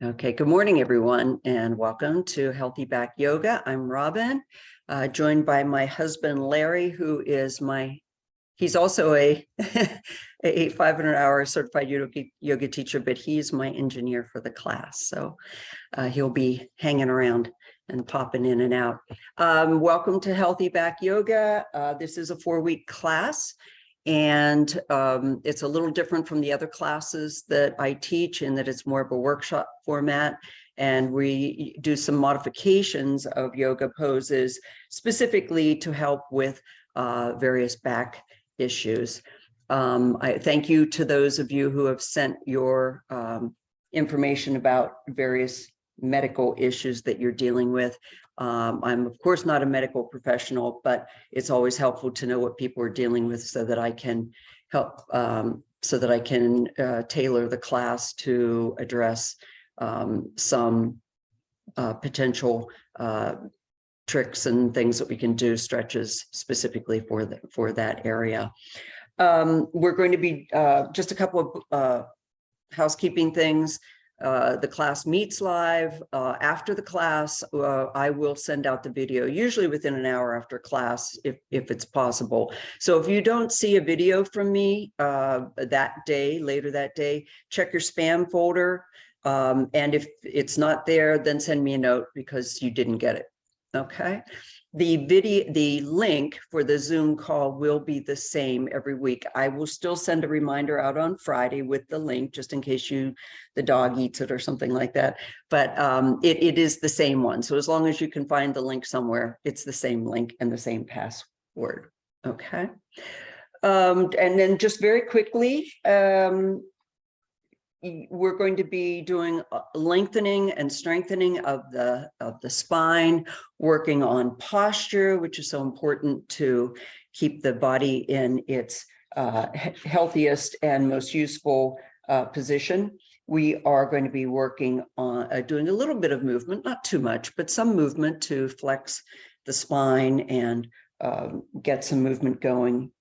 Okay, good morning, everyone, and welcome to Healthy Back Yoga. I'm Robin, joined by my husband, Larry, who is he's also a 500-hour certified yoga teacher, but he's my engineer for the class. So he'll be hanging around and popping in and out. Welcome to Healthy Back Yoga. This is a 4-week class. And it's a little different from the other classes that I teach in that it's more of a workshop format. And we do some modifications of yoga poses specifically to help with various back issues. I thank you to those of you who have sent your information about various medical issues that you're dealing with. I'm of course not a medical professional, but it's always helpful to know what people are dealing with so that I can help, so that I can tailor the class to address some potential tricks and things that we can do, stretches specifically for that area. We're going to be just a couple of housekeeping things. The class meets live. After the class, I will send out the video, usually within an hour after class, if it's possible. So if you don't see a video from me later that day, check your spam folder. And if it's not there, then send me a note because you didn't get it. Okay. The link for the Zoom call will be the same every week. I will still send a reminder out on Friday with the link, just in case the dog eats it or something like that. But it is the same one. So as long as you can find the link somewhere, it's the same link and the same password. Okay. And then just very quickly, we're going to be doing lengthening and strengthening of the spine, working on posture, which is so important to keep the body in its healthiest and most useful position. We are going to be working on doing a little bit of movement, not too much, but some movement to flex the spine and get some movement going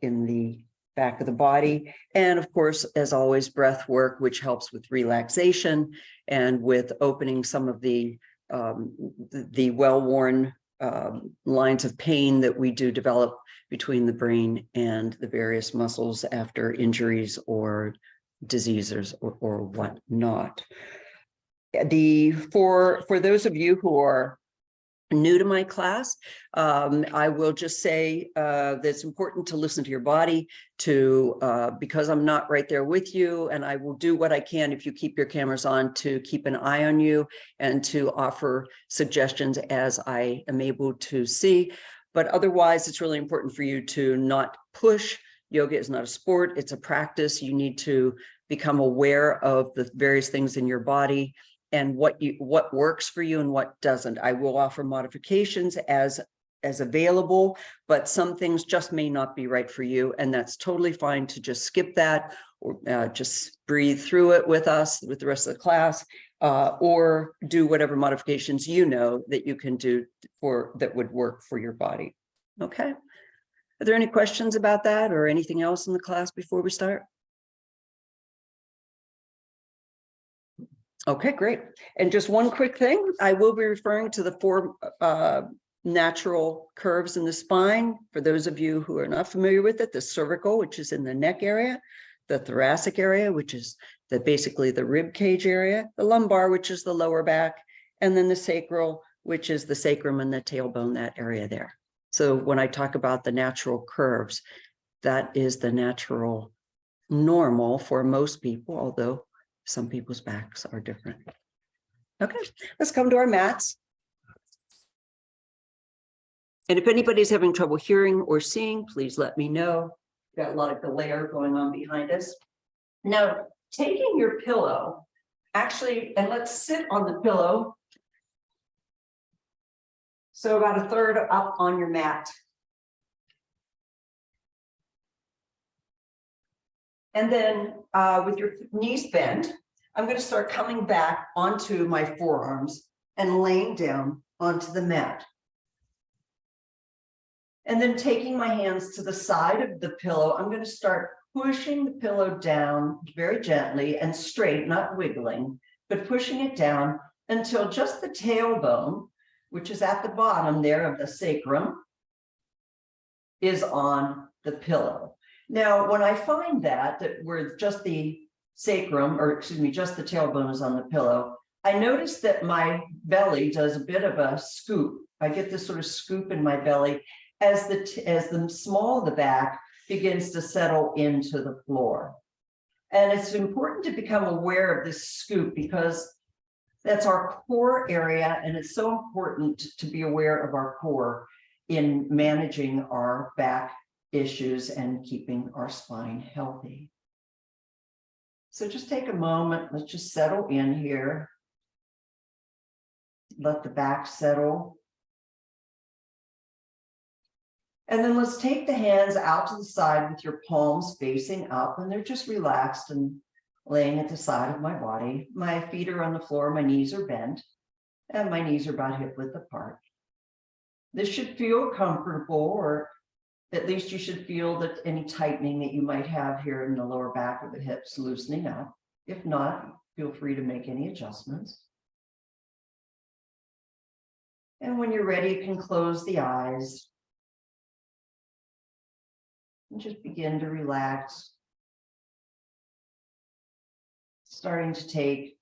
in the back of the body. And of course, as always, breath work, which helps with relaxation and with opening some of the well-worn lines of pain that we do develop between the brain and the various muscles after injuries or diseases or whatnot. For those of you who are new to my class, I will just say that it's important to listen to your body because I'm not right there with you, and I will do what I can if you keep your cameras on to keep an eye on you and to offer suggestions as I am able to see. But otherwise, it's really important for you to not push. Yoga is not a sport, it's a practice. You need to become aware of the various things in your body and what works for you and what doesn't. I will offer modifications as available, but some things just may not be right for you, and that's totally fine to just skip that or just breathe through it with us, with the rest of the class, or do whatever modifications you know that you can do that would work for your body. Okay. Are there any questions about that or anything else in the class before we start? Okay, great. And just one quick thing, I will be referring to the 4 natural curves in the spine. For those of you who are not familiar with it, the cervical, which is in the neck area, the thoracic area, which is basically the rib cage area, the lumbar, which is the lower back, and then the sacral, which is the sacrum and the tailbone, that area there. So when I talk about the natural curves, that is the natural normal for most people, although some people's backs are different. Okay, let's come to our mats. And if anybody's having trouble hearing or seeing, please let me know. We've got a lot of glare going on behind us. Now, taking your pillow, actually, and let's sit on the pillow. So about a third up on your mat. And then with your knees bent, I'm going to start coming back onto my forearms and laying down onto the mat. And then taking my hands to the side of the pillow, I'm going to start pushing the pillow down very gently and straight, not wiggling, but pushing it down until just the tailbone, which is at the bottom there of the sacrum, is on the pillow. Now, when I find that where just the sacrum, or excuse me, just the tailbone is on the pillow, I notice that my belly does a bit of a scoop. I get this sort of scoop in my belly as the small of the back begins to settle into the floor. And it's important to become aware of this scoop because that's our core area, and it's so important to be aware of our core in managing our back issues and keeping our spine healthy. So just take a moment, let's just settle in here. Let the back settle. And then let's take the hands out to the side with your palms facing up, and they're just relaxed and laying at the side of my body. My feet are on the floor, my knees are bent, and my knees are about hip width apart. This should feel comfortable, or at least you should feel that any tightening that you might have here in the lower back of the hips loosening up. If not, feel free to make any adjustments. And when you're ready, you can close the eyes and just begin to relax. Starting to take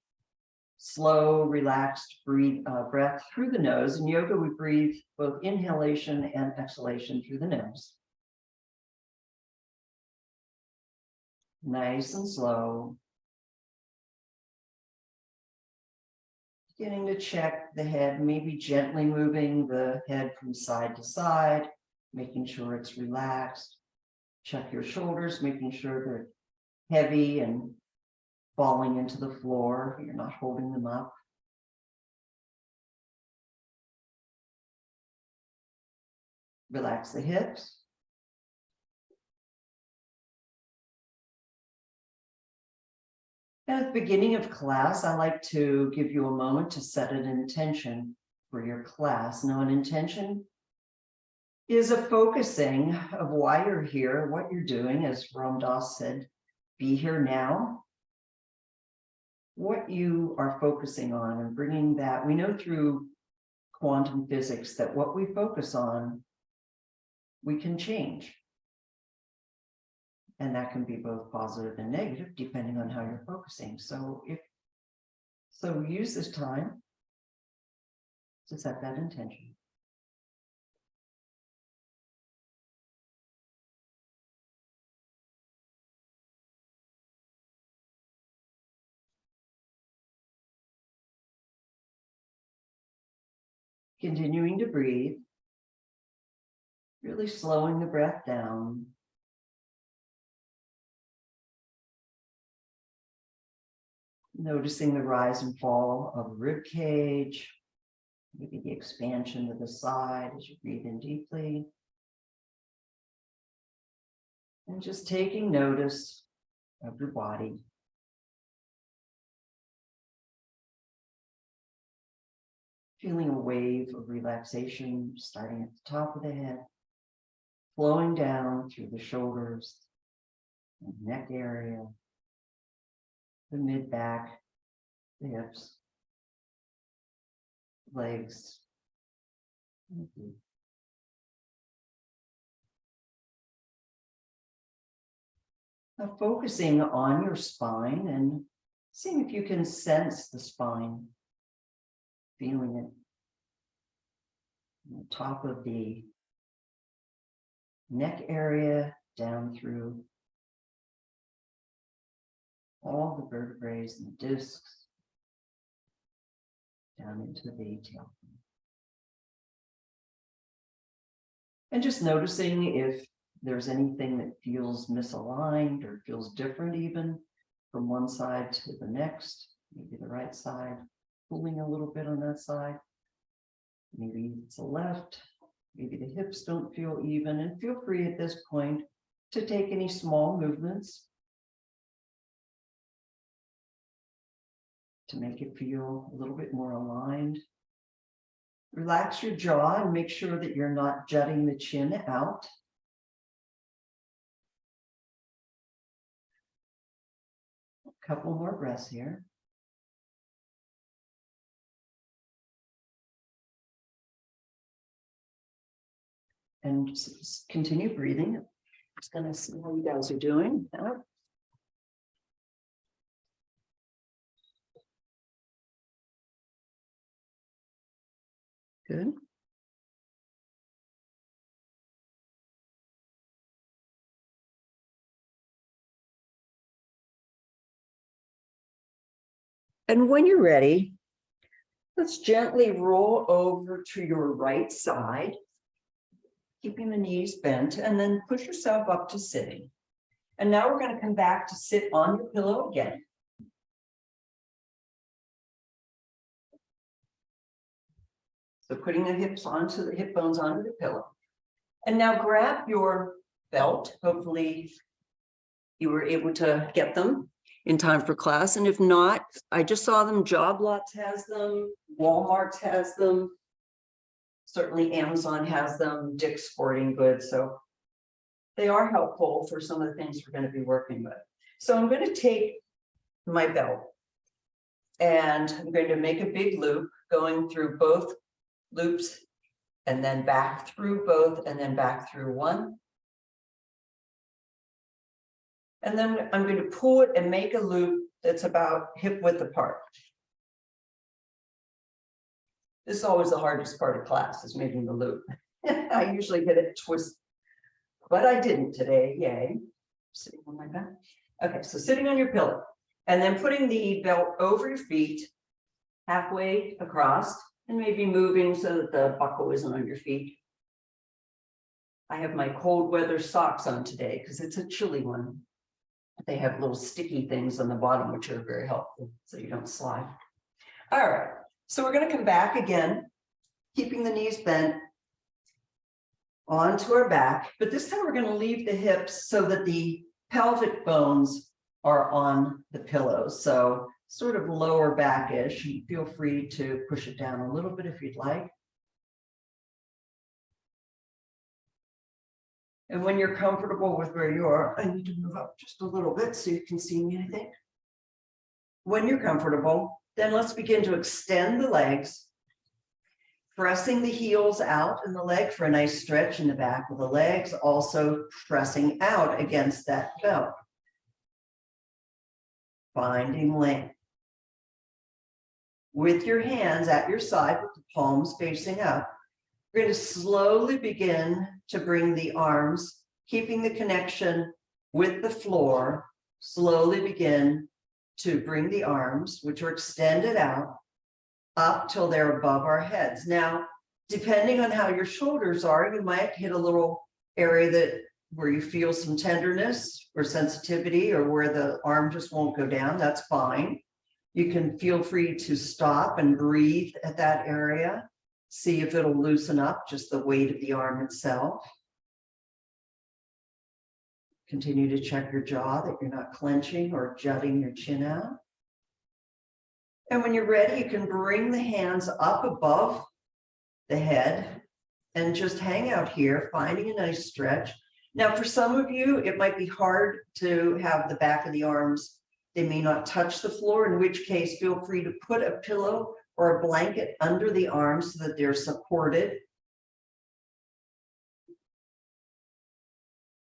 slow, relaxed breath through the nose. In yoga, we breathe both inhalation and exhalation through the nose. Nice and slow. Beginning to check the head, maybe gently moving the head from side to side, making sure it's relaxed. Check your shoulders, making sure they're heavy and falling into the floor. You're not holding them up. Relax the hips. At the beginning of class, I like to give you a moment to set an intention for your class. Now, an intention is a focusing of why you're here, what you're doing, as Ram Dass said, be here now. What you are focusing on and bringing that. We know through quantum physics that what we focus on, we can change. And that can be both positive and negative, depending on how you're focusing. So use this time to set that intention. Continuing to breathe, really slowing the breath down. Noticing the rise and fall of the rib cage, maybe the expansion to the side as you breathe in deeply. And just taking notice of your body. Feeling a wave of relaxation starting at the top of the head, flowing down through the shoulders, the neck area, the mid-back, the hips, legs. Now focusing on your spine and seeing if you can sense the spine, feeling it on the top of the neck area, down through all the vertebrae and the discs, down into the tailbone. And just noticing if there's anything that feels misaligned or feels different even from one side to the next, maybe the right side, pulling a little bit on that side. Maybe it's the left, maybe the hips don't feel even, and feel free at this point to take any small movements to make it feel a little bit more aligned. Relax your jaw and make sure that you're not jutting the chin out. A couple more breaths here. And just continue breathing. Just gonna see how you guys are doing. Good. And when you're ready, let's gently roll over to your right side, keeping the knees bent, and then push yourself up to sitting. And now we're going to come back to sit on your pillow again. So putting the hips onto the hip bones onto the pillow. And now grab your belt. Hopefully you were able to get them in time for class. And if not, I just saw them. Job Lots has them. Walmart has them. Certainly Amazon has them. Dick's Sporting Goods. So they are helpful for some of the things we're going to be working with. So I'm going to take my belt and I'm going to make a big loop going through both loops and then back through both and then back through one. And then I'm going to pull it and make a loop that's about hip width apart. This is always the hardest part of class, is making the loop. I usually get it twisted, but I didn't today. Yay. Sitting on my back. Okay, so sitting on your pillow and then putting the belt over your feet halfway across and maybe moving so that the buckle isn't on your feet. I have my cold weather socks on today because it's a chilly one. They have little sticky things on the bottom, which are very helpful so you don't slide. All right, so we're going to come back again, keeping the knees bent onto our back, but this time we're going to leave the hips so that the pelvic bones are on the pillow. So sort of lower back-ish. Feel free to push it down a little bit if you'd like. And when you're comfortable with where you are, I need to move up just a little bit so you can see me, I think. When you're comfortable, then let's begin to extend the legs, pressing the heels out in the leg for a nice stretch in the back of the legs, also pressing out against that belt. Finding length. With your hands at your side, with the palms facing up, we're going to slowly begin to bring the arms, keeping the connection with the floor, slowly begin to bring the arms, which are extended out, up till they're above our heads. Now, depending on how your shoulders are, you might hit a little area where you feel some tenderness or sensitivity, or where the arm just won't go down. That's fine. You can feel free to stop and breathe at that area. See if it'll loosen up, just the weight of the arm itself. Continue to check your jaw, that you're not clenching or jutting your chin out. And when you're ready, you can bring the hands up above the head and just hang out here, finding a nice stretch. Now, for some of you, it might be hard to have the back of the arms. They may not touch the floor, in which case, feel free to put a pillow or a blanket under the arms so that they're supported,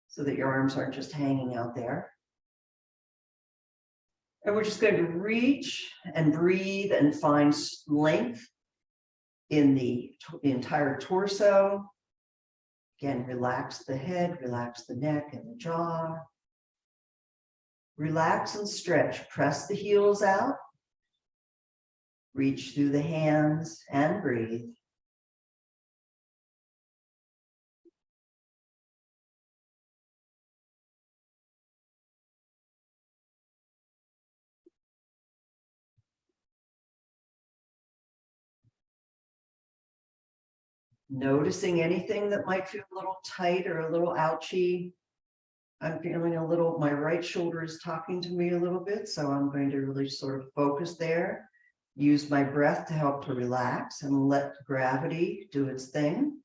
so that your arms aren't just hanging out there. And we're just going to reach and breathe and find length in the entire torso. Again, relax the head, relax the neck and the jaw. Relax and stretch. Press the heels out. Reach through the hands and breathe. Noticing anything that might feel a little tight or a little ouchy. I'm feeling a little, my right shoulder is talking to me a little bit, so I'm going to really sort of focus there. Use my breath to help to relax and let gravity do its thing.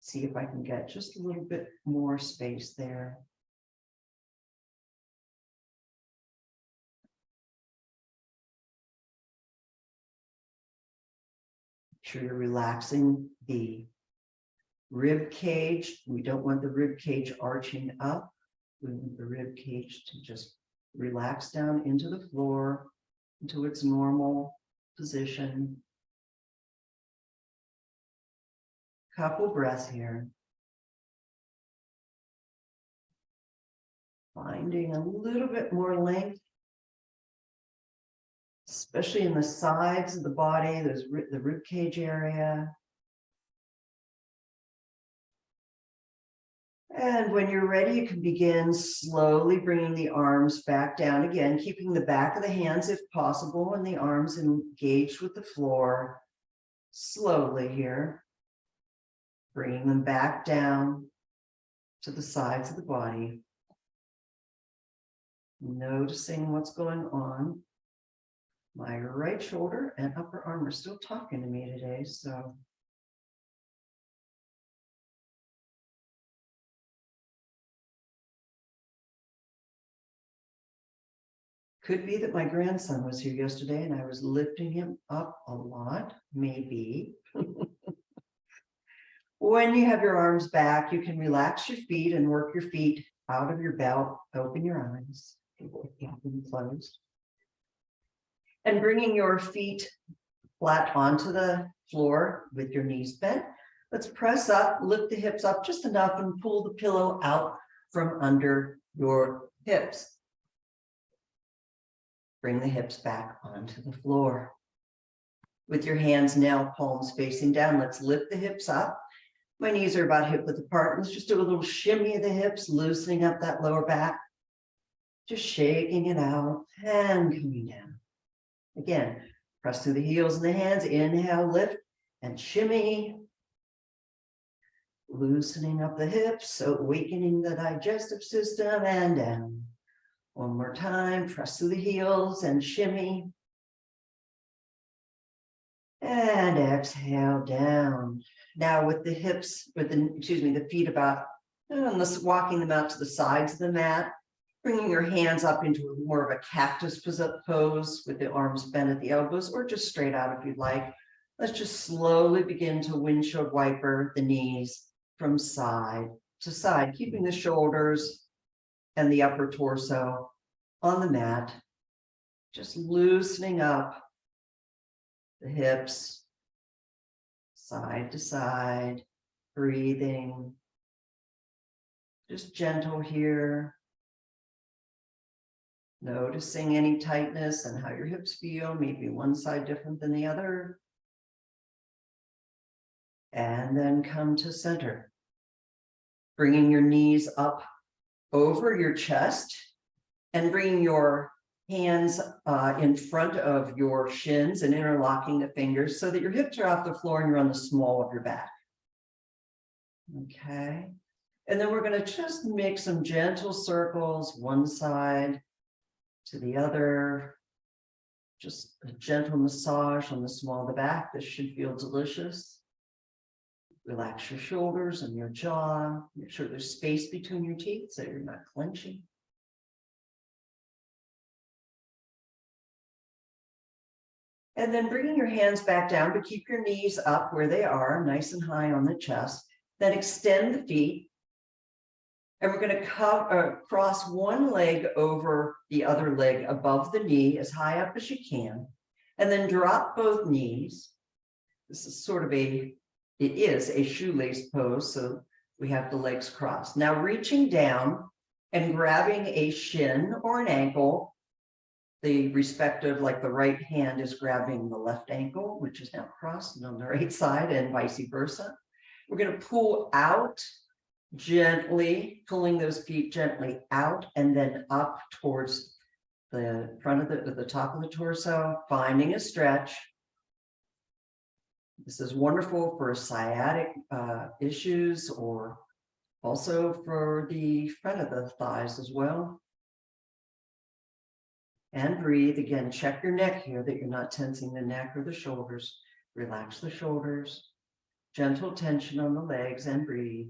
See if I can get just a little bit more space there. sure you're relaxing the rib cage. We don't want the rib cage arching up. We want the rib cage to just relax down into the floor, into its normal position. Couple breaths here. Finding a little bit more length, especially in the sides of the body, the rib cage area. And when you're ready, you can begin slowly bringing the arms back down again, keeping the back of the hands if possible and the arms engaged with the floor. Slowly here, bringing them back down to the sides of the body. Noticing what's going on. My right shoulder and upper arm are still talking to me today, so could be that my grandson was here yesterday and I was lifting him up a lot, maybe. When you have your arms back, you can relax your feet and work your feet out of your belt. Open your eyes, open closed. And bringing your feet flat onto the floor with your knees bent. Let's press up, lift the hips up just enough and pull the pillow out from under your hips. Bring the hips back onto the floor. With your hands now palms facing down, let's lift the hips up. My knees are about hip width apart. Let's just do a little shimmy of the hips, loosening up that lower back. Just shaking it out and coming down. Again, press through the heels and the hands. Inhale, lift and shimmy. Loosening up the hips, so awakening the digestive system and down. One more time, press through the heels and shimmy. And exhale down. Now with the hips, the feet about, walking them out to the sides of the mat, bringing your hands up into more of a cactus pose with the arms bent at the elbows, or just straight out if you'd like. Let's just slowly begin to windshield wiper the knees from side to side, keeping the shoulders and the upper torso on the mat, just loosening up the hips, side to side, breathing, just gentle here, noticing any tightness and how your hips feel, maybe one side different than the other. And then come to center, bringing your knees up over your chest and bringing your hands in front of your shins and interlocking the fingers so that your hips are off the floor and you're on the small of your back. Okay. And then we're going to just make some gentle circles, one side to the other. Just a gentle massage on the small of the back. This should feel delicious. Relax your shoulders and your jaw. Make sure there's space between your teeth so you're not clenching. And then bringing your hands back down, but keep your knees up where they are, nice and high on the chest. Then extend the feet. And we're going to cross one leg over the other leg above the knee as high up as you can. And then drop both knees. This is it is a shoelace pose, so we have the legs crossed. Now reaching down and grabbing a shin or an ankle, the respective, like the right hand is grabbing the left ankle, which is now crossed and on the right side, and vice versa. We're going to pull out gently, pulling those feet gently out and then up towards the front of the top of the torso, finding a stretch. This is wonderful for sciatic issues, or also for the front of the thighs as well. And breathe. Again, check your neck here that you're not tensing the neck or the shoulders. Relax the shoulders. Gentle tension on the legs and breathe.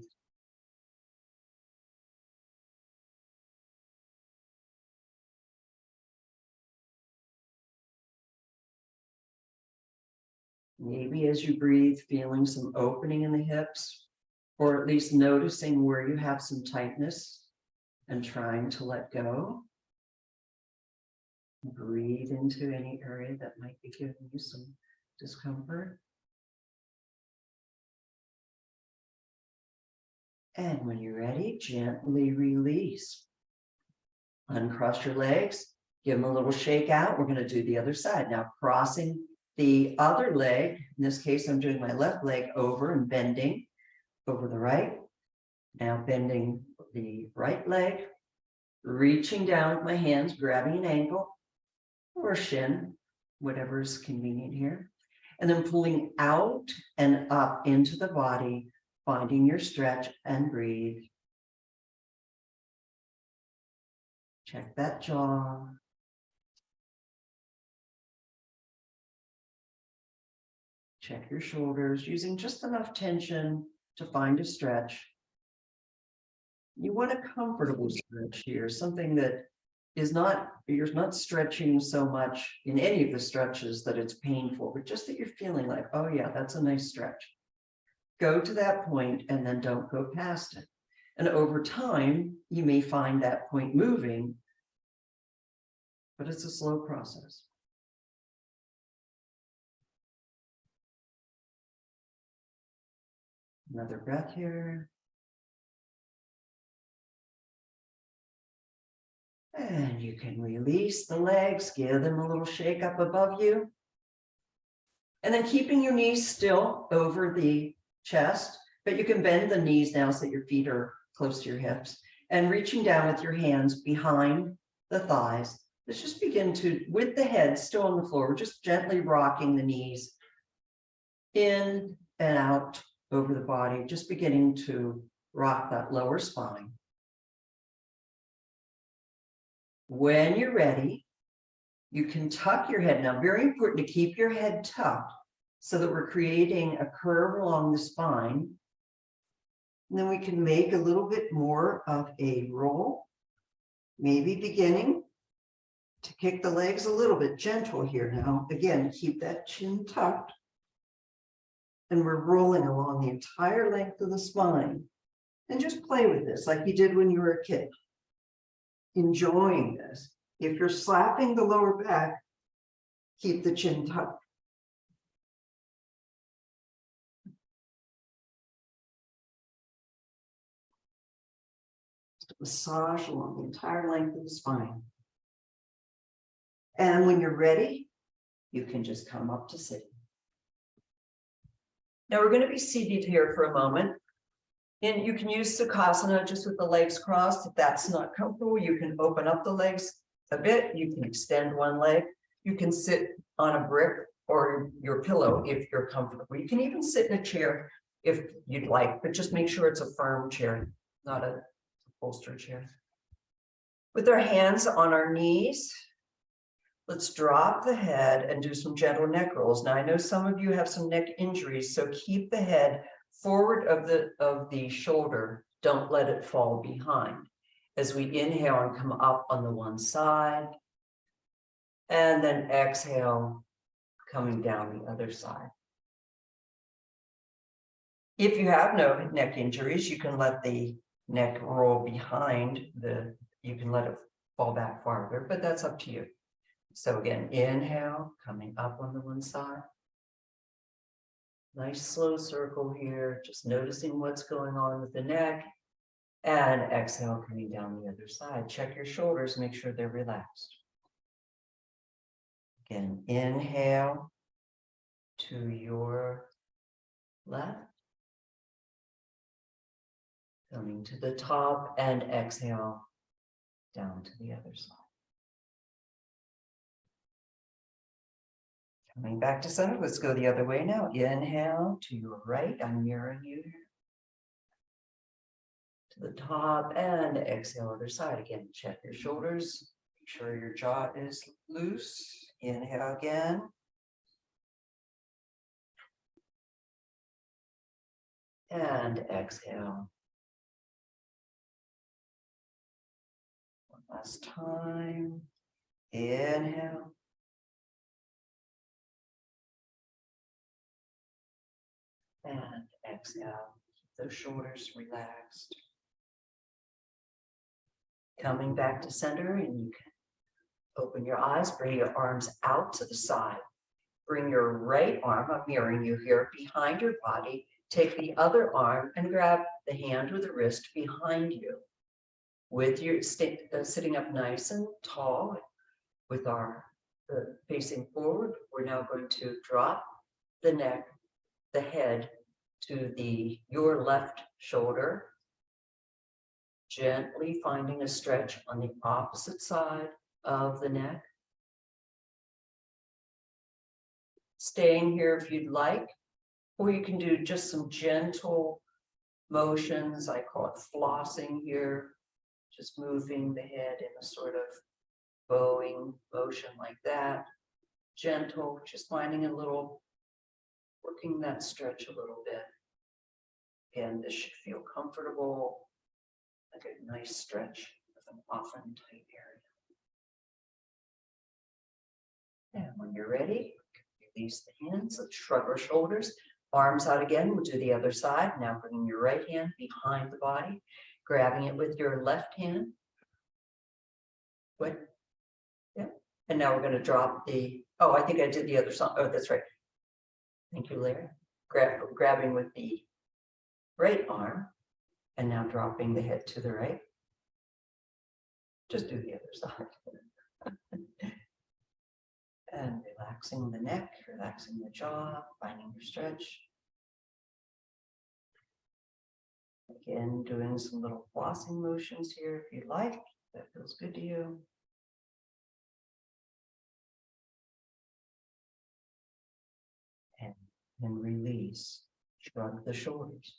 Maybe as you breathe, feeling some opening in the hips, or at least noticing where you have some tightness and trying to let go. Breathe into any area that might be giving you some discomfort. And when you're ready, gently release. Uncross your legs, give them a little shake out. We're going to do the other side. Now crossing the other leg, in this case, I'm doing my left leg over and bending over the right. Now bending the right leg, reaching down with my hands, grabbing an ankle or shin, whatever is convenient here. And then pulling out and up into the body, finding your stretch and breathe. Check that jaw. Check your shoulders, using just enough tension to find a stretch. You want a comfortable stretch here, something that is not, you're not stretching so much in any of the stretches that it's painful, but just that you're feeling like, oh yeah, that's a nice stretch. Go to that point and then don't go past it. And over time, you may find that point moving, but it's a slow process. Another breath here. And you can release the legs, give them a little shake up above you. And then keeping your knees still over the chest, but you can bend the knees now so that your feet are close to your hips, and reaching down with your hands behind the thighs. Let's just begin to, with the head still on the floor, we're just gently rocking the knees in and out over the body, just beginning to rock that lower spine. When you're ready, you can tuck your head. Now, very important to keep your head tucked so that we're creating a curve along the spine. And then we can make a little bit more of a roll, maybe beginning to kick the legs a little bit gentle here now. Again, keep that chin tucked. And we're rolling along the entire length of the spine. And just play with this like you did when you were a kid. Enjoying this. If you're slapping the lower back, keep the chin tucked. Massage along the entire length of the spine. And when you're ready, you can just come up to sitting. Now we're going to be seated here for a moment. And you can use Sukhasana just with the legs crossed. If that's not comfortable, you can open up the legs a bit. You can extend one leg. You can sit on a brick or your pillow if you're comfortable. You can even sit in a chair if you'd like, but just make sure it's a firm chair, not a bolster chair. With our hands on our knees, let's drop the head and do some gentle neck rolls. Now, I know some of you have some neck injuries, so keep the head forward of the shoulder. Don't let it fall behind. As we inhale and come up on the one side, and then exhale, coming down the other side. If you have no neck injuries, you can let the neck roll behind you can let it fall back farther, but that's up to you. So again, inhale, coming up on the one side. Nice slow circle here, just noticing what's going on with the neck. And exhale, coming down the other side. Check your shoulders, make sure they're relaxed. Again, inhale to your left. Coming to the top, and exhale down to the other side. Coming back to center, let's go the other way now. Inhale to your right, I'm mirroring you here. To the top, and exhale other side. Again, check your shoulders, make sure your jaw is loose. Inhale again. And exhale. One last time. Inhale. exhale, keep those shoulders relaxed. Coming back to center, and you can open your eyes, bring your arms out to the side. Bring your right arm, I'm mirroring you here, behind your body. Take the other arm and grab the hand or the wrist behind you. With your sitting up nice and tall, with our facing forward, we're now going to drop the neck, the head to your left shoulder, gently finding a stretch on the opposite side of the neck. Staying here if you'd like, or you can do just some gentle motions. I call it flossing here, just moving the head in a sort of bowing motion like that. Gentle, just finding a little, working that stretch a little bit. Again, this should feel comfortable, like a nice stretch of an often tight area. And when you're ready, release the hands, let's shrug our shoulders, arms out again. We'll do the other side. Now bringing your right hand behind the body, grabbing it with your left hand. Good. Yeah. And now we're going to drop oh, I think I did the other side. Oh, that's right. Thank you, Larry. Grabbing with the right arm, and now dropping the head to the right. Just do the other side. And relaxing the neck, relaxing the jaw, finding your stretch. Again, doing some little flossing motions here if you like. That feels good to you. And then release. Shrug the shoulders.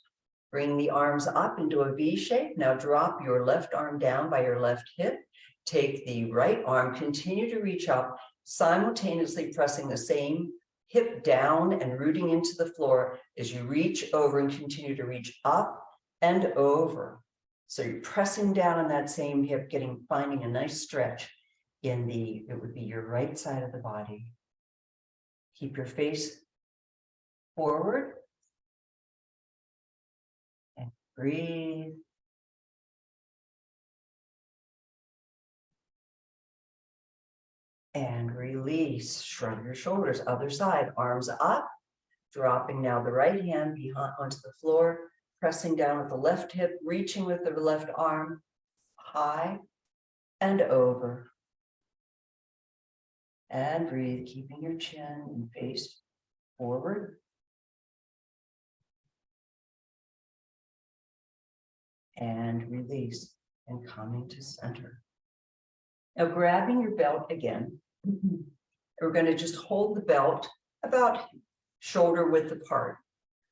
Bring the arms up into a V shape. Now drop your left arm down by your left hip. Take the right arm, continue to reach up, simultaneously pressing the same hip down and rooting into the floor as you reach over and continue to reach up and over. So you're pressing down on that same hip, finding a nice stretch in it would be your right side of the body. Keep your face forward and breathe. And release, shrug your shoulders, other side, arms up, dropping now the right hand behind onto the floor, pressing down with the left hip, reaching with the left arm, high and over. And breathe, keeping your chin and face forward. And release, and coming to center. Now grabbing your belt again, we're going to just hold the belt about shoulder width apart.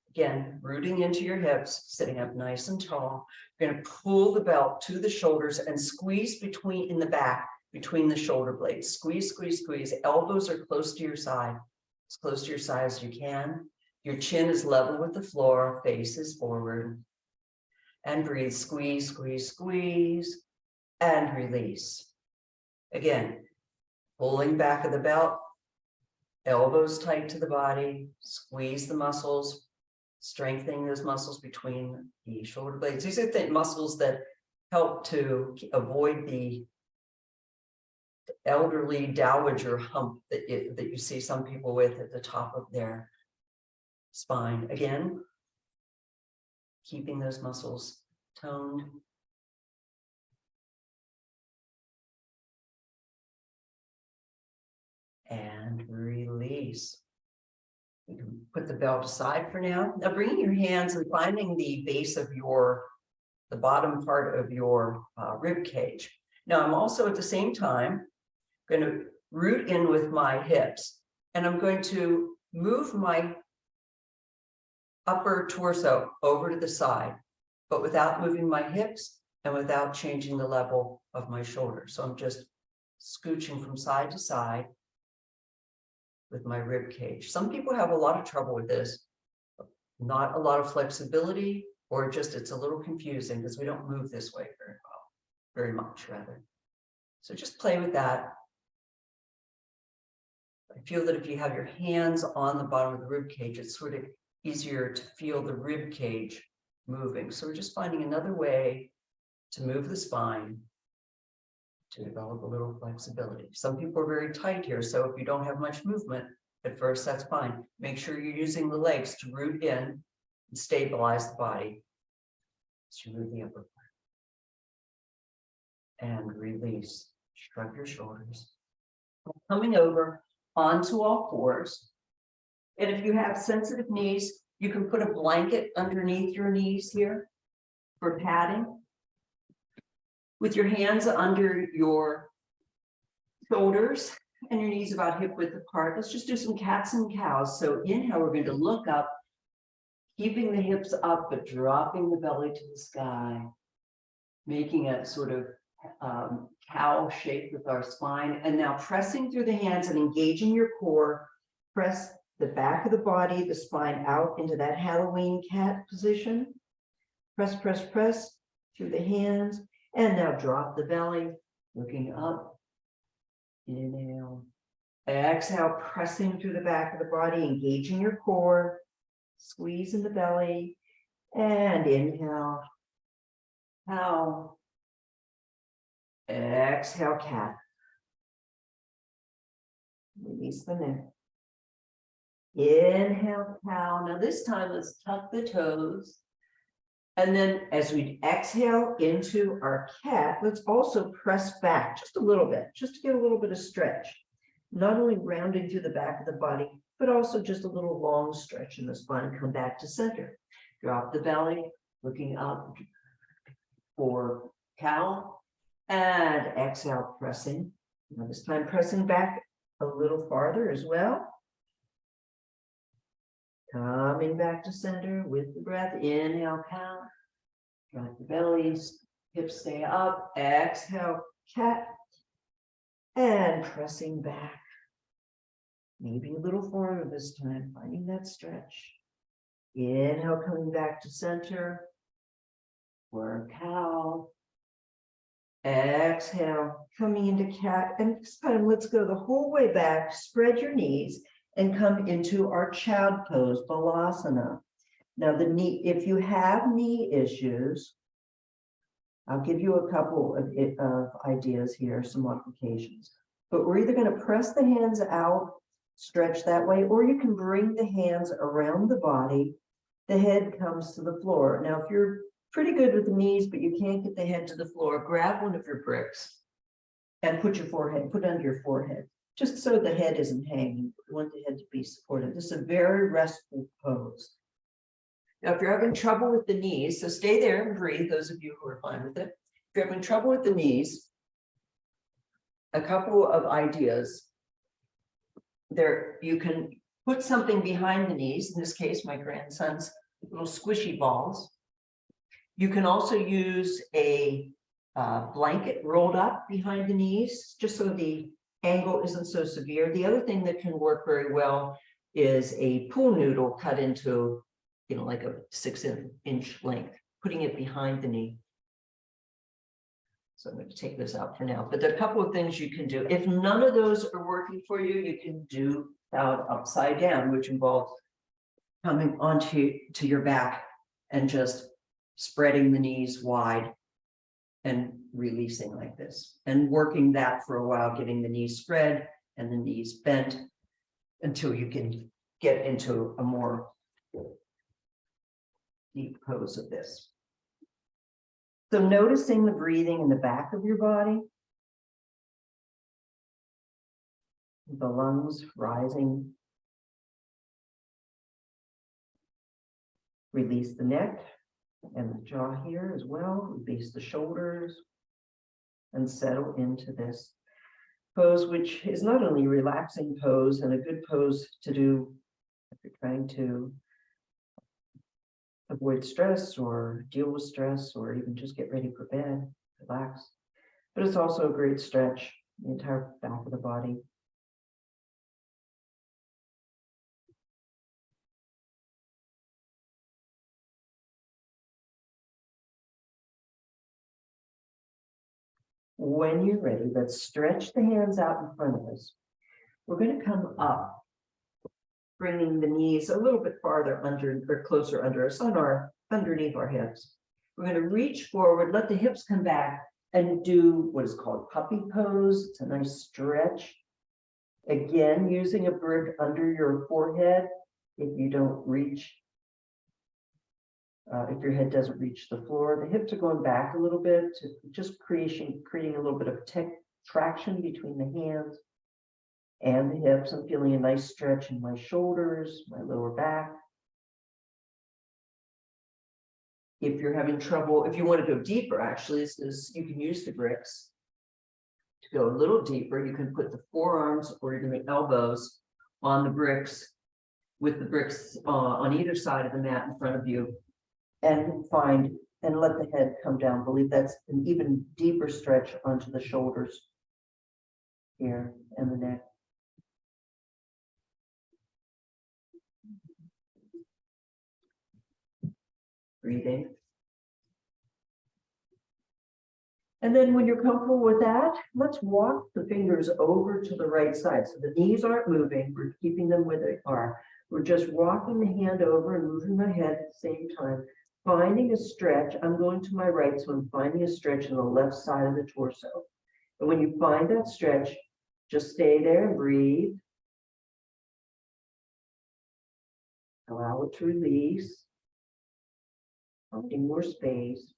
Again, rooting into your hips, sitting up nice and tall. You're going to pull the belt to the shoulders and squeeze in the back, between the shoulder blades. Squeeze, squeeze, squeeze. Elbows are close to your side, as close to your side as you can. Your chin is level with the floor, face is forward. And breathe, squeeze, squeeze, squeeze, and release. Again, pulling back of the belt, elbows tight to the body, squeeze the muscles, strengthening those muscles between the shoulder blades. These are the muscles that help to avoid the elderly dowager hump that you see some people with at the top of their spine. Again, keeping those muscles toned. And release. You can put the belt aside for now. Now bringing your hands and finding the base of the bottom part of your rib cage. Now I'm also at the same time going to root in with my hips, and I'm going to move my upper torso over to the side, but without moving my hips and without changing the level of my shoulders. So I'm just scooching from side to side with my rib cage. Some people have a lot of trouble with this, not a lot of flexibility, or just it's a little confusing because we don't move this way very much rather. So just play with that. I feel that if you have your hands on the bottom of the rib cage, it sort of easier to feel the rib cage moving. So we're just finding another way to move the spine to develop a little flexibility. Some people are very tight here, so if you don't have much movement at first, that's fine. Make sure you're using the legs to root in and stabilize the body. So move the upper part and release. Shrug your shoulders. Coming over onto all fours. And if you have sensitive knees, you can put a blanket underneath your knees here for padding. With your hands under your shoulders and your knees about hip width apart, let's just do some cats and cows. So inhale, we're going to look up, keeping the hips up, but dropping the belly to the sky, making a sort of cow shape with our spine. And now pressing through the hands and engaging your core, press the back of the body, the spine out into that Halloween cat position. Press, press, press through the hands. And now drop the belly, looking up. Inhale. Exhale, pressing through the back of the body, engaging your core. Squeeze in the belly. And inhale. Cow. Exhale, cat. Release the neck. Inhale, cow. Now this time, let's tuck the toes. And then as we exhale into our cat, let's also press back just a little bit, just to get a little bit of stretch. Not only rounding through the back of the body, but also just a little long stretch in the spine. Come back to center. Drop the belly, looking up for cow. And exhale, pressing. Now this time pressing back a little farther as well. Coming back to center with the breath. Inhale, cow. Drop the bellies, hips stay up. Exhale, cat. And pressing back. Maybe a little farther this time, finding that stretch. Inhale, coming back to center. Work cow. Exhale, coming into cat. And this time, let's go the whole way back. Spread your knees and come into our child pose, balasana. Now, the knee, if you have knee issues, I'll give you a couple of ideas here, some modifications. But we're either going to press the hands out, stretch that way, or you can bring the hands around the body. The head comes to the floor. Now, if you're pretty good with the knees, but you can't get the head to the floor, grab one of your bricks and put it under your forehead, just so the head isn't hanging. We want the head to be supported. This is a very restful pose. Now, if you're having trouble with the knees, so stay there and breathe, those of you who are fine with it. If you're having trouble with the knees, a couple of ideas. There, you can put something behind the knees, in this case, my grandson's little squishy balls. You can also use a blanket rolled up behind the knees, just so the angle isn't so severe. The other thing that can work very well is a pool noodle cut into, like a 6-inch length, putting it behind the knee. So I'm going to take this out for now, but there are a couple of things you can do. If none of those are working for you, you can do out upside down, which involves coming onto your back and just spreading the knees wide and releasing like this, and working that for a while, getting the knees spread and the knees bent until you can get into a more deep pose of this. So noticing the breathing in the back of your body, the lungs rising. Release the neck and the jaw here as well. Release the shoulders and settle into this pose, which is not only a relaxing pose and a good pose to do if you're trying to avoid stress or deal with stress or even just get ready for bed, relax. But it's also a great stretch, the entire back of the body. When you're ready, let's stretch the hands out in front of us. We're going to come up bringing the knees a little bit farther under or closer under us underneath our hips. We're going to reach forward, let the hips come back, and do what is called puppy pose. It's a nice stretch. Again, using a brick under your forehead if you don't reach, if your head doesn't reach the floor. The hips are going back a little bit, to just creating a little bit of traction between the hands and the hips. I'm feeling a nice stretch in my shoulders, my lower back. If you're having trouble, if you want to go deeper, actually, you can use the bricks. To go a little deeper, you can put the forearms or even the elbows on the bricks, with the bricks on either side of the mat in front of you, and let the head come down. I believe that's an even deeper stretch onto the shoulders here and the neck. Breathing. And then when you're comfortable with that, let's walk the fingers over to the right side. So the knees aren't moving, we're keeping them where they are. We're just walking the hand over and moving my head at the same time, finding a stretch. I'm going to my right, so I'm finding a stretch on the left side of the torso. And when you find that stretch, just stay there and breathe. Allow it to release. Finding more space.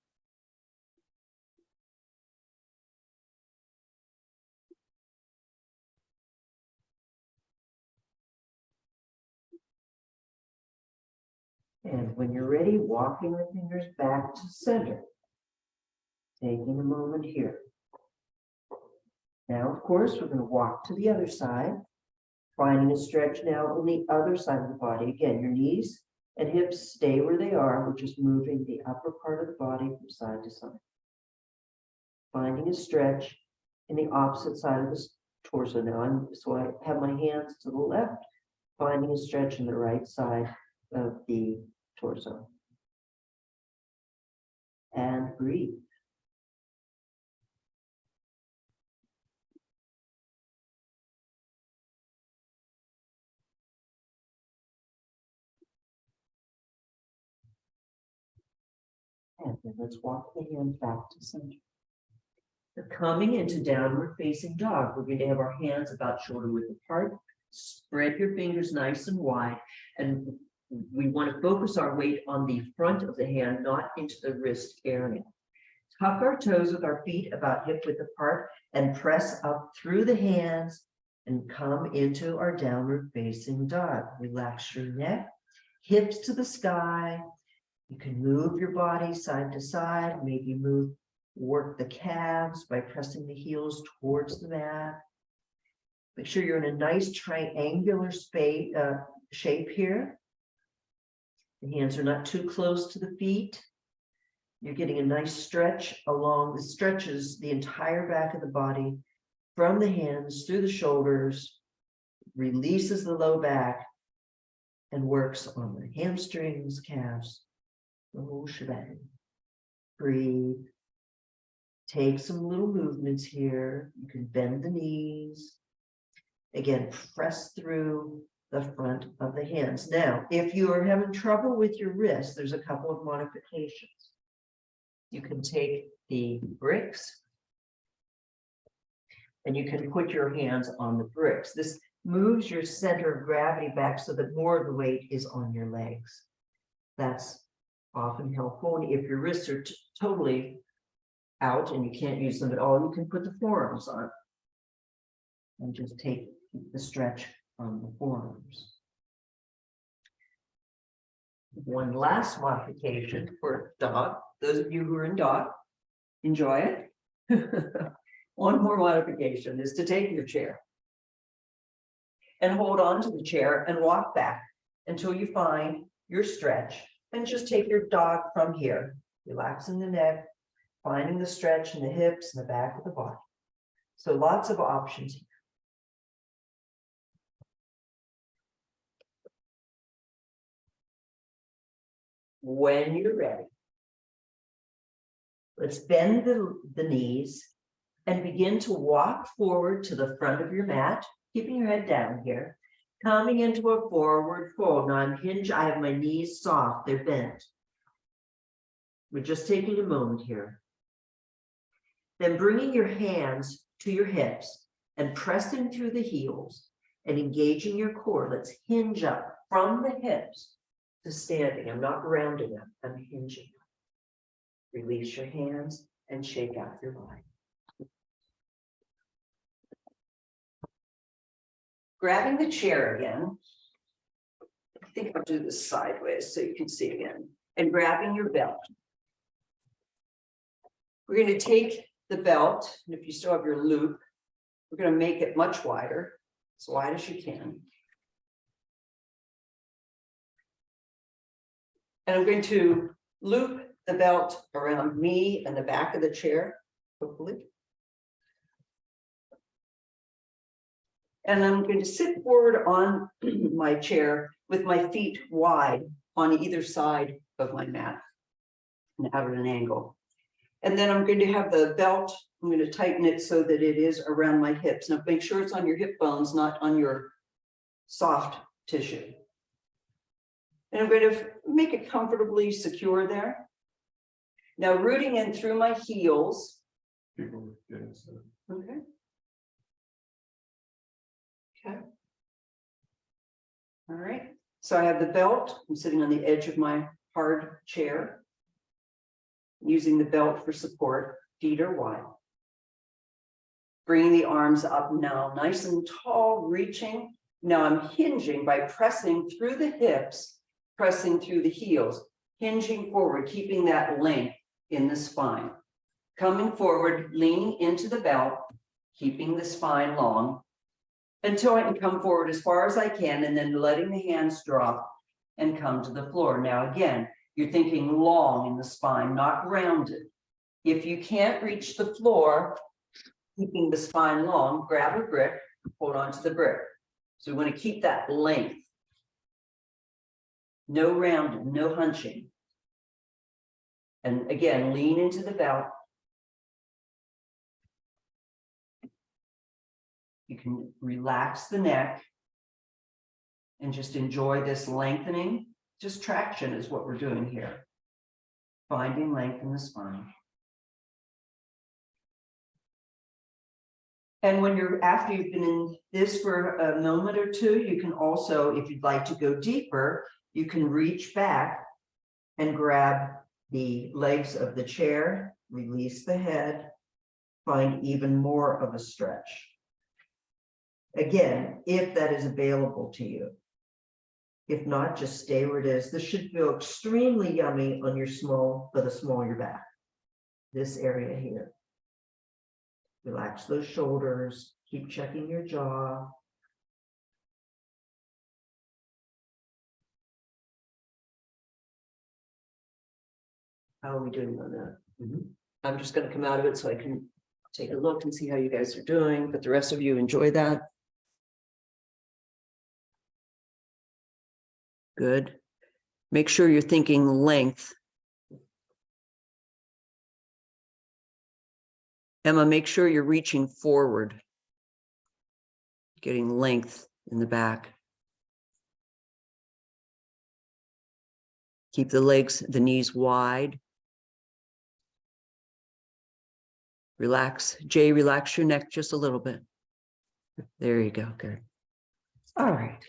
And when you're ready, walking the fingers back to center. Taking a moment here. Now, of course, we're going to walk to the other side, finding a stretch now on the other side of the body. Again, your knees and hips stay where they are. We're just moving the upper part of the body from side to side. Finding a stretch in the opposite side of the torso now. So I have my hands to the left, finding a stretch in the right side of the torso. And breathe. And then let's walk the hands back to center. We're coming into downward facing dog. We're going to have our hands about shoulder width apart. Spread your fingers nice and wide. And we want to focus our weight on the front of the hand, not into the wrist area. Tuck our toes with our feet about hip width apart and press up through the hands and come into our downward facing dog. Relax your neck, hips to the sky. You can move your body side to side, maybe work the calves by pressing the heels towards the mat. Make sure you're in a nice triangular shape here. The hands are not too close to the feet. You're getting a nice stretch along the stretches, the entire back of the body, from the hands through the shoulders, releases the low back, and works on the hamstrings, calves, the whole shebang. Breathe. Take some little movements here. You can bend the knees. Again, press through the front of the hands. Now, if you are having trouble with your wrist, there's a couple of modifications. You can take the bricks and you can put your hands on the bricks. This moves your center of gravity back so that more of the weight is on your legs. That's often helpful. And if your wrists are totally out and you can't use them at all, you can put the forearms on and just take the stretch on the forearms. One last modification for dog. Those of you who are in dog, enjoy it. One more modification is to take your chair and hold on to the chair and walk back until you find your stretch, and just take your dog from here, relaxing the neck, finding the stretch in the hips and the back of the body. So lots of options here. When you're ready, let's bend the knees and begin to walk forward to the front of your mat, keeping your head down here. Coming into a forward fold. Now I'm hinged. I have my knees soft. They're bent. We're just taking a moment here. Then bringing your hands to your hips and pressing through the heels and engaging your core. Let's hinge up from the hips to standing. I'm not grounding them. I'm hinging. Release your hands and shake out your body. Grabbing the chair again. I think I'll do this sideways so you can see again. And grabbing your belt. We're going to take the belt, and if you still have your loop, we're going to make it much wider, as wide as you can. And I'm going to loop the belt around me and the back of the chair, hopefully. And I'm going to sit forward on my chair with my feet wide on either side of my mat and out at an angle. And then I'm going to have the belt, I'm going to tighten it so that it is around my hips. Now make sure it's on your hip bones, not on your soft tissue. And I'm going to make it comfortably secure there. Now rooting in through my heels. Okay. Okay. All right. So I have the belt. I'm sitting on the edge of my hard chair. Using the belt for support, feet are wide. Bringing the arms up now, nice and tall, reaching. Now I'm hinging by pressing through the hips, pressing through the heels, hinging forward, keeping that length in the spine. Coming forward, leaning into the belt, keeping the spine long until I can come forward as far as I can, and then letting the hands drop and come to the floor. Now again, you're thinking long in the spine, not rounded. If you can't reach the floor, keeping the spine long, grab a brick, hold on to the brick. So we want to keep that length. No rounded, no hunching. And again, lean into the belt. You can relax the neck and just enjoy this lengthening. Just traction is what we're doing here. Finding length in the spine. And when you're, after you've been in this for a moment or two, you can also, if you'd like to go deeper, you can reach back and grab the legs of the chair, release the head, find even more of a stretch. Again, if that is available to you. If not, just stay where it is. This should feel extremely yummy on your small, but the smaller your back. This area here. Relax those shoulders. Keep checking your jaw. How are we doing on that? I'm just going to come out of it so I can take a look and see how you guys are doing, but the rest of you enjoy that. Good. Make sure you're thinking length. Emma, make sure you're reaching forward. Getting length in the back. Keep the legs, the knees wide. Relax. Jay, relax your neck just a little bit. There you go. Good. All right.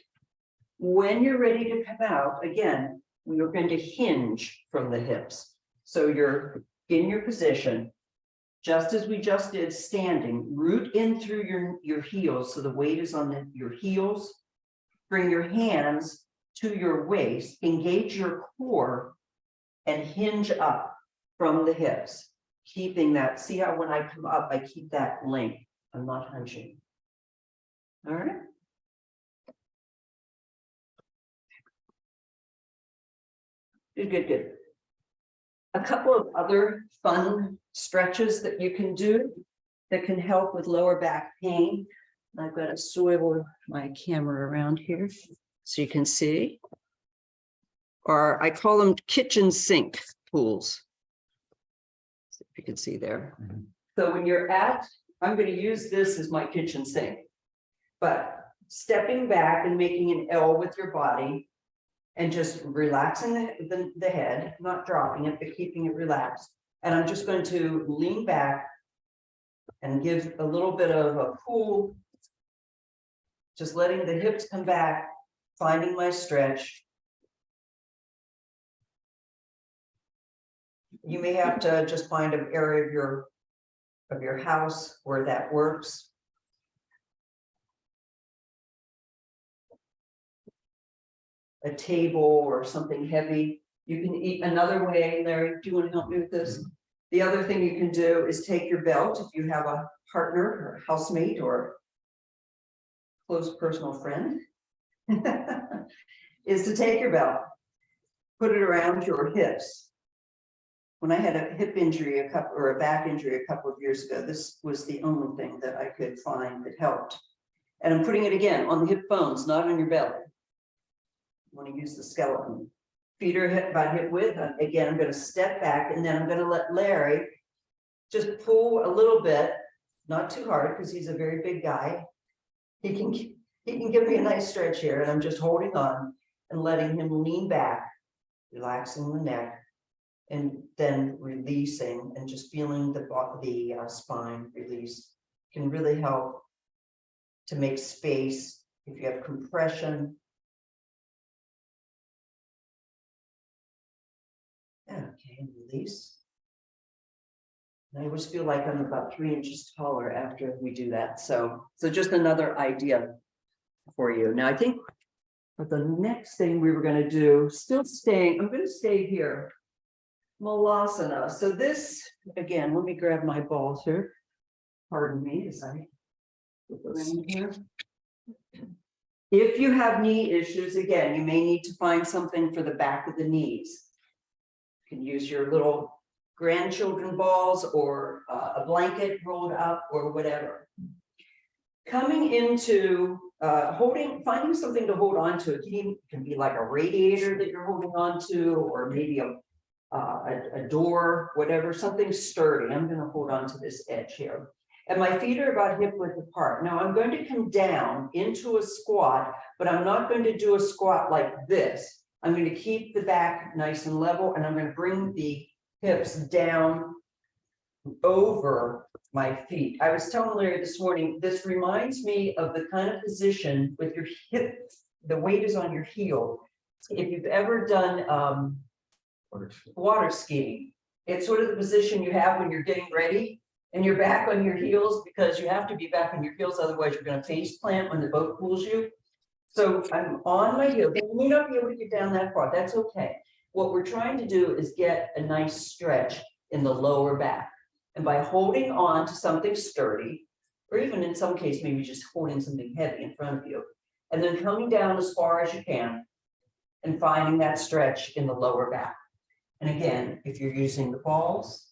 When you're ready to come out, again, we're going to hinge from the hips. So you're in your position, just as we just did standing, root in through your heels. So the weight is on your heels. Bring your hands to your waist, engage your core and hinge up from the hips, keeping that. See how when I come up, I keep that length. I'm not hunching. All right. Good, good, good. A couple of other fun stretches that you can do that can help with lower back pain. I've got to swivel my camera around here so you can see. Or I call them kitchen sink pools. See if you can see there. So when you're at, I'm going to use this as my kitchen sink. But stepping back and making an L with your body and just relaxing the head, not dropping it, but keeping it relaxed. And I'm just going to lean back and give a little bit of a pull, just letting the hips come back, finding my stretch. You may have to just find an area of your house where that works. A table or something heavy. You can eat another way. Larry, do you want to help me with this? The other thing you can do is take your belt if you have a partner or a housemate or close personal friend, is to take your belt, put it around your hips. When I had a hip injury a back injury a couple of years ago, this was the only thing that I could find that helped. And I'm putting it again on the hip bones, not on your belly. You want to use the skeleton. Feet are about hip width. Again, I'm going to step back and then I'm going to let Larry just pull a little bit, not too hard because he's a very big guy. He can give me a nice stretch here, and I'm just holding on and letting him lean back, relaxing the neck, and then releasing and just feeling the spine release can really help to make space if you have compression. Okay, and release. And I always feel like I'm about 3 inches taller after we do that. So just another idea for you. Now, I think for the next thing we were going to do, I'm going to stay here. Malasana. So this, again, let me grab my balls here. Pardon me as I put them in here. If you have knee issues, again, you may need to find something for the back of the knees. You can use your little grandchildren balls or a blanket rolled up or whatever. Coming into finding something to hold on to. It can be like a radiator that you're holding on to, or maybe a door, whatever, something sturdy. I'm going to hold on to this edge here. And my feet are about hip width apart. Now I'm going to come down into a squat, but I'm not going to do a squat like this. I'm going to keep the back nice and level, and I'm going to bring the hips down over my feet. I was telling Larry this morning, this reminds me of the kind of position with your hip, the weight is on your heel. If you've ever done water skiing, it's sort of the position you have when you're getting ready and you're back on your heels, because you have to be back on your heels, otherwise you're going to face plant when the boat pulls you. So I'm on my heels. You may not be able to get down that far. That's okay. What we're trying to do is get a nice stretch in the lower back. And by holding on to something sturdy, or even in some case, maybe just holding something heavy in front of you, and then coming down as far as you can and finding that stretch in the lower back. And again, if you're using the balls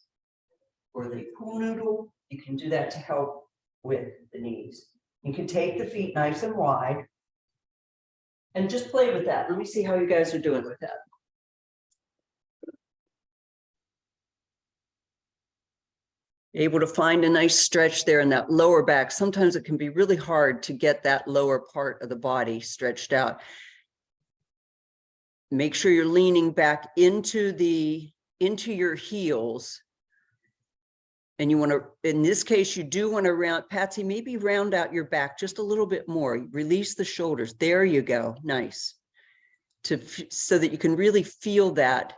or the pool noodle, you can do that to help with the knees. You can take the feet nice and wide and just play with that. Let me see how you guys are doing with that. Able to find a nice stretch there in that lower back. Sometimes it can be really hard to get that lower part of the body stretched out. Make sure you're leaning back into your heels. And you want to, in this case, you do want to round, Patsy, maybe round out your back just a little bit more. Release the shoulders. There you go. Nice. So that you can really feel that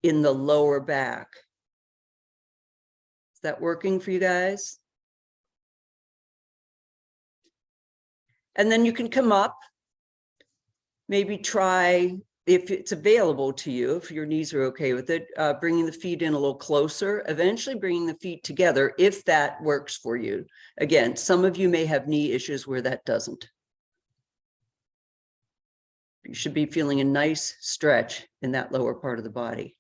in the lower back. Is that working for you guys? And then you can come up, maybe try, if it's available to you, if your knees are okay with it, bringing the feet in a little closer, eventually bringing the feet together, if that works for you. Again, some of you may have knee issues where that doesn't. You should be feeling a nice stretch in that lower part of the body.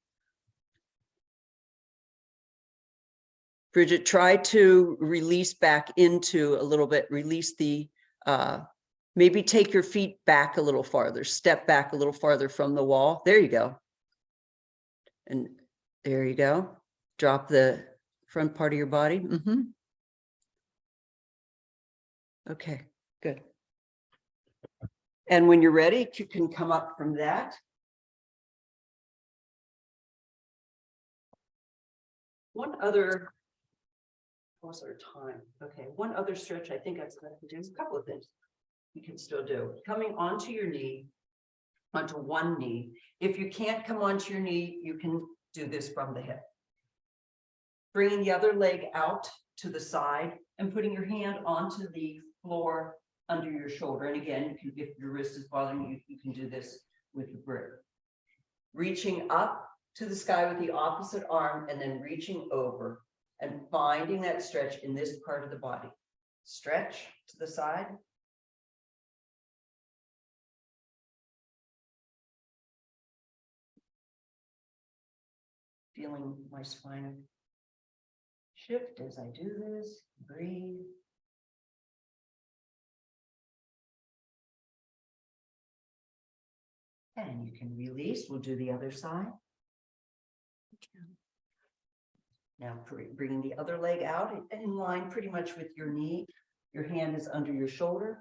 Bridget, try to release back into a little bit, release the, maybe take your feet back a little farther, step back a little farther from the wall. There you go. And there you go. Drop the front part of your body. Okay, good. And when you're ready, you can come up from that. One other, what's our time? Okay, one other stretch I think I've got to do is a couple of things you can still do. Coming onto your knee, onto one knee. If you can't come onto your knee, you can do this from the hip. Bringing the other leg out to the side and putting your hand onto the floor under your shoulder. And again, you can, if your wrist is bothering you, you can do this with the grip. Reaching up to the sky with the opposite arm and then reaching over and finding that stretch in this part of the body. Stretch to the side. Feeling my spine shift as I do this. Breathe. And you can release. We'll do the other side. Now bringing the other leg out in line pretty much with your knee. Your hand is under your shoulder.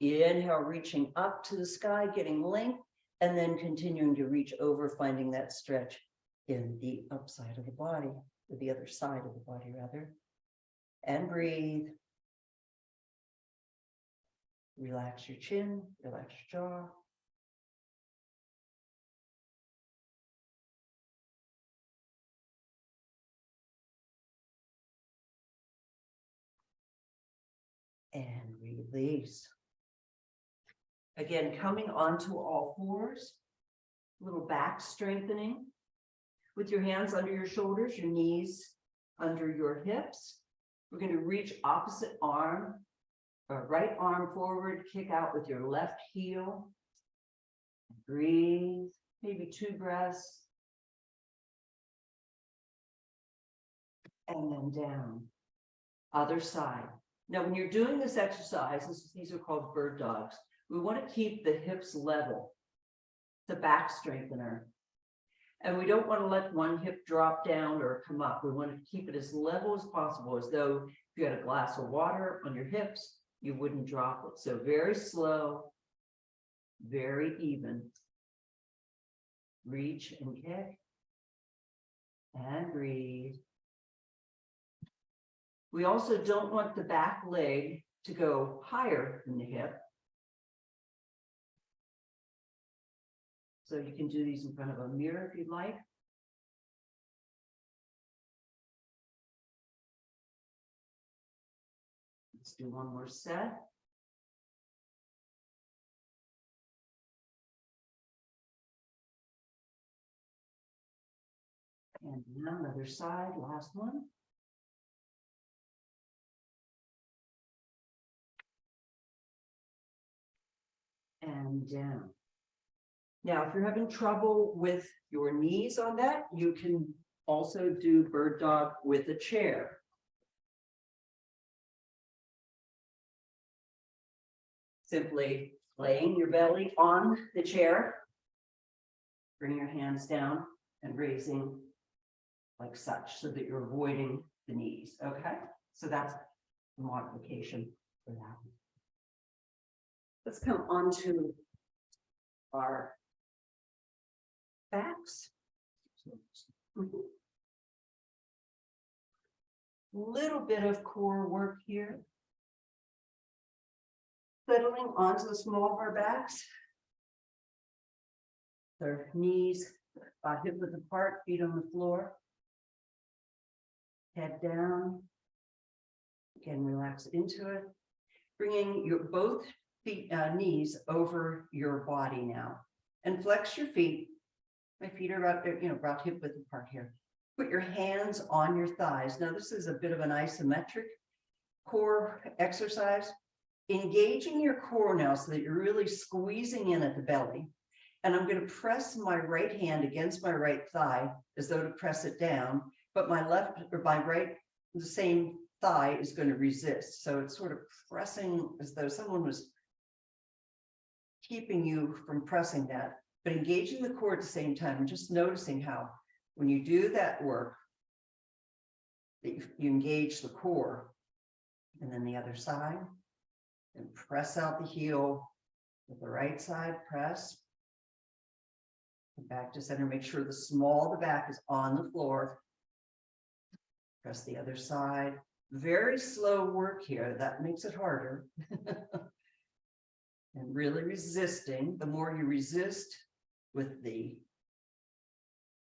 Inhale, reaching up to the sky, getting length, and then continuing to reach over, finding that stretch in the upside of the body, or the other side of the body rather. And breathe. Relax your chin, relax your jaw. And release. Again, coming onto all fours, little back strengthening with your hands under your shoulders, your knees under your hips. We're going to reach opposite arm, or right arm forward, kick out with your left heel. Breathe, maybe 2 breaths. And then down. Other side. Now, when you're doing this exercise, these are called bird dogs. We want to keep the hips level, the back strengthener. And we don't want to let one hip drop down or come up. We want to keep it as level as possible, as though if you had a glass of water on your hips, you wouldn't drop it. So very slow, very even. Reach and kick. And breathe. We also don't want the back leg to go higher than the hip. So you can do these in front of a mirror if you'd like. Let's do one more set. And now another side, last one. And down. Now, if you're having trouble with your knees on that, you can also do bird dog with a chair. Simply laying your belly on the chair, bring your hands down and raising like such so that you're avoiding the knees, okay? So that's the modification for that. Let's come on to our backs. Little bit of core work here. Settling onto the small of our backs. Their knees hip width apart, feet on the floor. Head down. Again, relax into it. Bringing your both feet, knees over your body now. And flex your feet. My feet are about, about hip width apart here. Put your hands on your thighs. Now, this is a bit of an isometric core exercise. Engaging your core now so that you're really squeezing in at the belly. And I'm going to press my right hand against my right thigh as though to press it down, but my left or my right, the same thigh is going to resist. So it's sort of pressing as though someone was keeping you from pressing that, but engaging the core at the same time and just noticing how when you do that work, that you engage the core, and then the other side, and press out the heel, With the right side, press. Back to center, make sure the small of the back is on the floor. Press the other side. Very slow work here, that makes it harder. And really resisting. The more you resist with the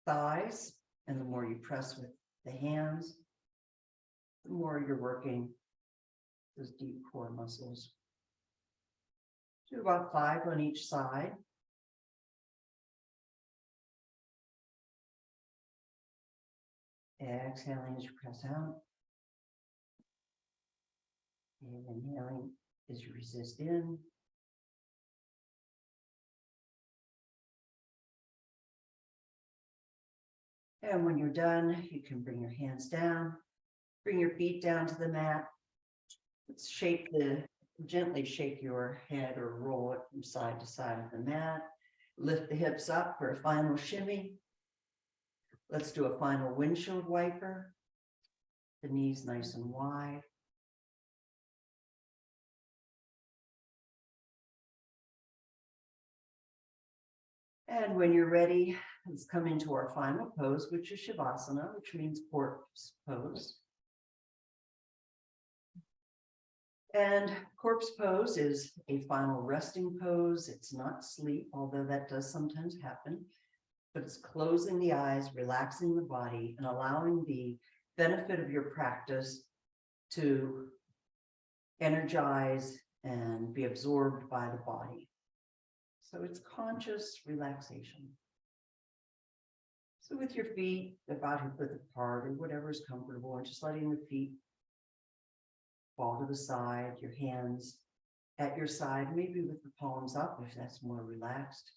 thighs and the more you press with the hands, the more you're working those deep core muscles. Do about 5 on each side. Exhaling as you press out. And inhaling as you resist in. And when you're done, you can bring your hands down, bring your feet down to the mat. Let's gently shake your head or roll it from side to side of the mat. Lift the hips up for a final shimmy. Let's do a final windshield wiper. The knees nice and wide. And when you're ready, let's come into our final pose, which is Shavasana, which means corpse pose. And corpse pose is a final resting pose. It's not sleep, although that does sometimes happen, but it's closing the eyes, relaxing the body, and allowing the benefit of your practice to energize and be absorbed by the body. So it's conscious relaxation. So with your feet about hip-width apart or whatever is comfortable, and just letting the feet fall to the side, your hands at your side, maybe with the palms up if that's more relaxed.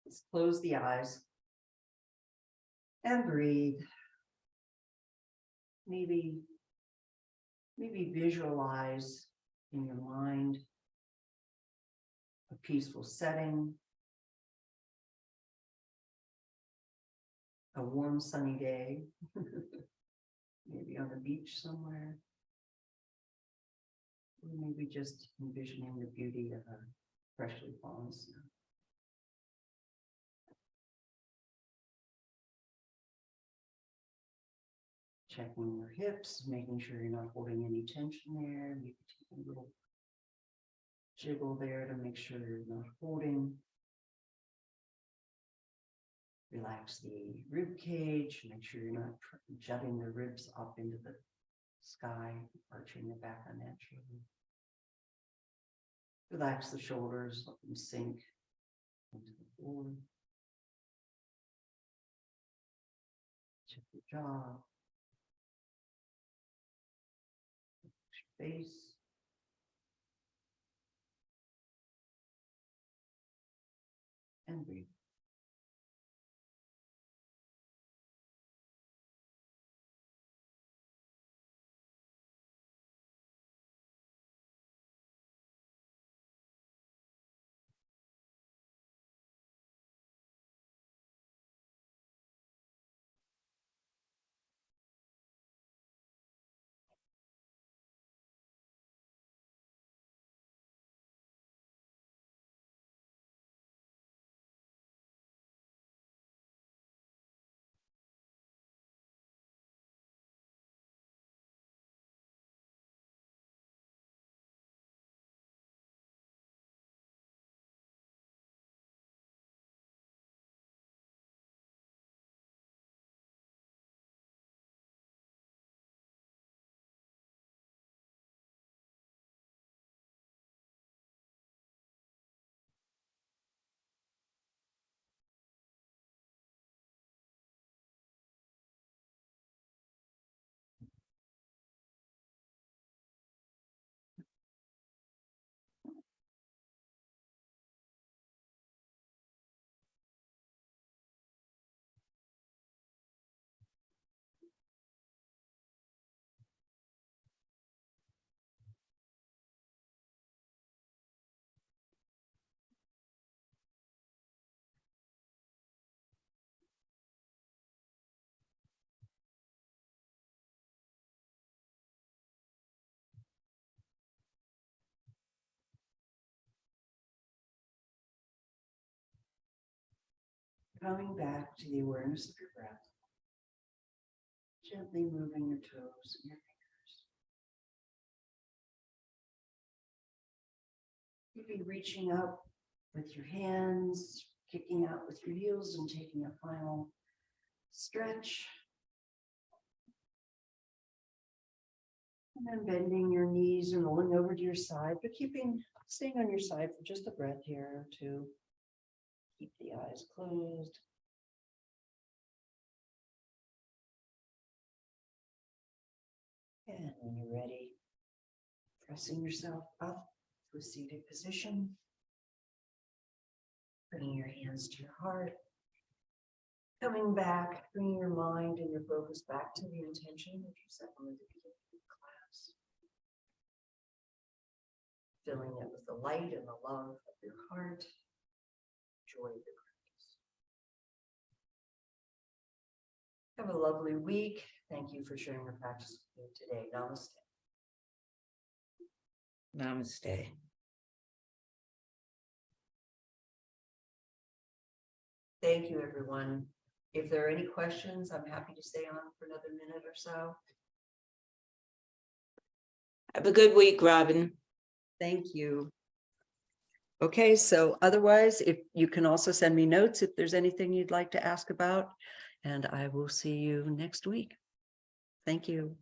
Let's close the eyes and breathe. Maybe visualize in your mind a peaceful setting, a warm sunny day, maybe on the beach somewhere, or maybe just envisioning the beauty of a freshly fallen snow. Checking your hips, making sure you're not holding any tension there. Maybe take a little jiggle there to make sure you're not holding. Relax the rib cage, make sure you're not jutting the ribs up into the sky, arching the back unnaturally. Relax the shoulders, let them sink into the floor. Check the jaw. Face. And breathe. Coming back to the awareness of your breath. Gently moving your toes and your fingers. Maybe reaching up with your hands, kicking out with your heels and taking a final stretch. And then bending your knees and rolling over to your side, but staying on your side for just a breath here to keep the eyes closed. And when you're ready, pressing yourself up to a seated position. Bringing your hands to your heart. Coming back, bringing your mind and your focus back to the intention that you set on the beginning of the class. Filling it with the light and the love of your heart. Joy of your practice. Have a lovely week. Thank you for sharing your practice with me today. Namaste. Namaste. Thank you, everyone. If there are any questions, I'm happy to stay on for another minute or so. Have a good week, Robin. Thank you. Okay, so otherwise, if you can also send me notes if there's anything you'd like to ask about, and I will see you next week. Thank you.